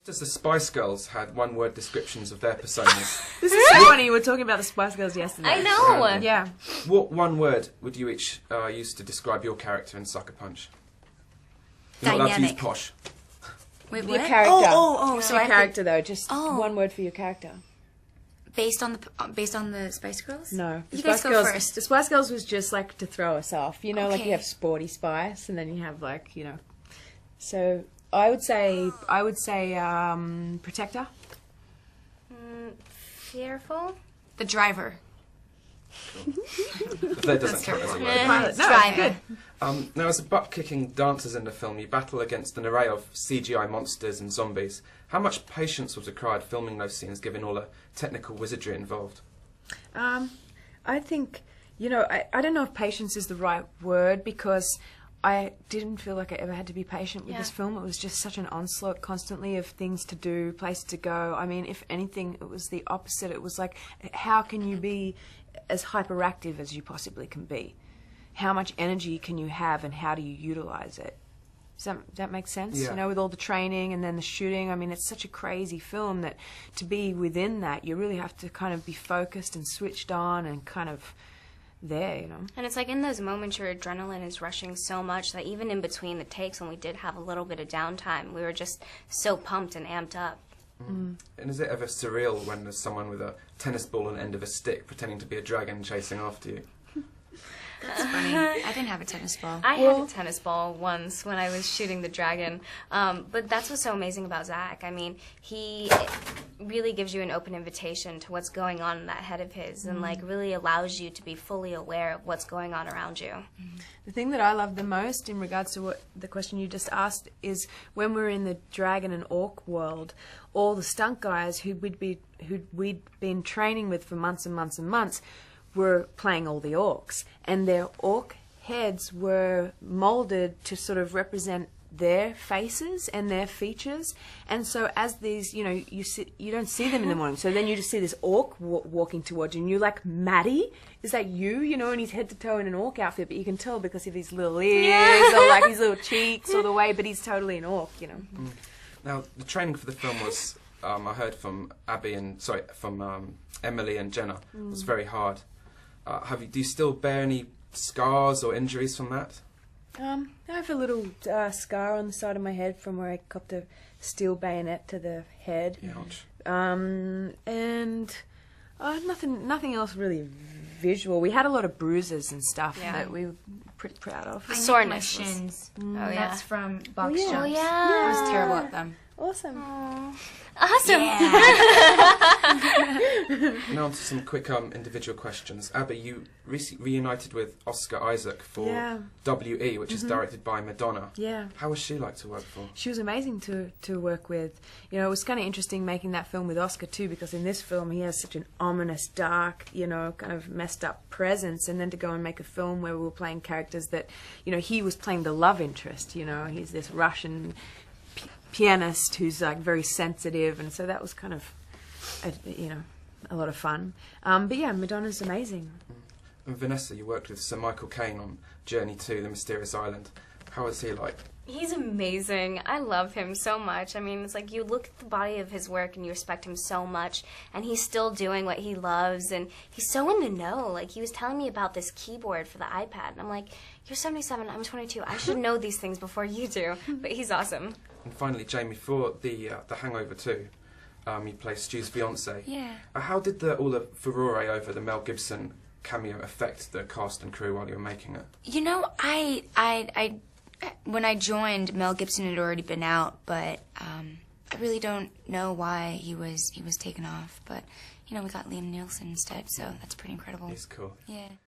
Just the Spice Girls had one-word descriptions of their personas. This is so funny. You were talking about the Spice Girls yesterday. I know. Yeah. What one word would you each use to describe your character in Sucker Punch? You're not allowed to use posh. Wait, Your what? character. Oh, so your I character though. Just Oh. one word for your character. based on the Spice Girls? No. You guys go first. The Spice Girls was just like to throw us off. You know, like Okay. you have Sporty Spice, and then you have like, you know. So I would say Protector. Fearful? The driver. That doesn't count as a word. Pilot. No, Driver. Now, as butt-kicking dancers in the film, you battle against an array of CGI monsters and zombies. How much patience was required filming those scenes, given all the technical wizardry involved? I think, you know, I don't know if patience is the right word, because I didn't feel like I ever had to be patient with this film. It was just such an onslaught constantly of things to do, places to go. I mean, if anything, it was the opposite. It was like, how can you be as hyperactive as you possibly can be? How much energy can you have, and how do you utilize it? Does that make sense? Yeah. You know, with all the training and then the shooting, I mean, it's such a crazy film that to be within that, you really have to kind of be focused and switched on and kind of there, you know. And it's like in those moments your adrenaline is rushing so much that even in between the takes, when we did have a little bit of downtime, we were just so pumped and amped up. And is it ever surreal when there's someone with a tennis ball and end of a stick pretending to be a dragon chasing after you? That's funny. I didn't have a tennis ball. I had a tennis ball once when I was shooting the dragon, but that's what's so amazing about Zach. I mean, he really gives you an open invitation to what's going on in that head of his, and like really allows you to be fully aware of what's going on around you. The thing that I love the most in regards to what the question you just asked is when we're in the dragon and orc world, all the stunt guys who we'd been training with for months and months and months were playing all the orcs, and their orc heads were molded to sort of represent their faces and their features. And so as these, you know, you don't see them in the morning, so then you just see this orc walking towards you, and you're like, Maddie, is that you? You know, and he's head to toe in an orc outfit, but you can tell because of his little ears or like his little cheeks or the way, but he's totally an orc, you know. Now, the training for the film was, I heard from Emily and Jenna, was very hard. Do you still bear any scars or injuries from that? I have a little scar on the side of my head from where I copped a steel bayonet to the head. Ouch. And nothing else really visual. We had a lot of bruises and stuff that we were pretty proud of. I nicked Soreness my was- shins. Oh yeah. That's from box yeah. jumps. Oh, yeah. I was terrible at them. Awesome. Awesome. Now on to some quick individual questions. Abby, you recently reunited with Oscar Isaac for W.E., which is directed by Madonna. Yeah. How was she like to work for? She was amazing to work with. You know, it was kind of interesting making that film with Oscar too, because in this film he has such an ominous, dark, you know, kind of messed up presence, and then to go and make a film where we were playing characters that, you know, he was playing the love interest, you know, he's this Russian pianist who's like very sensitive, and so that was kind of, you know, a lot of fun. But yeah, Madonna's amazing. And Vanessa, you worked with Sir Michael Caine on Journey to the Mysterious Island. How was he like? He's amazing. I love him so much. I mean, it's like you look at the body of his work and you respect him so much, and he's still doing what he loves, and he's so in the know. Like, he was telling me about this keyboard for the iPad, and I'm like, you're 77, I'm 22. I should know these things before you do. But he's awesome. And finally, Jamie, for the Hangover 2, you play Stu's fiance. Yeah. How did all the furore over the Mel Gibson cameo affect the cast and crew while you were making it? You know, I when I joined, Mel Gibson had already been out, but I really don't know why he was taken off. But you know, we got Liam Neeson instead, so that's pretty incredible. He's cool. Yeah.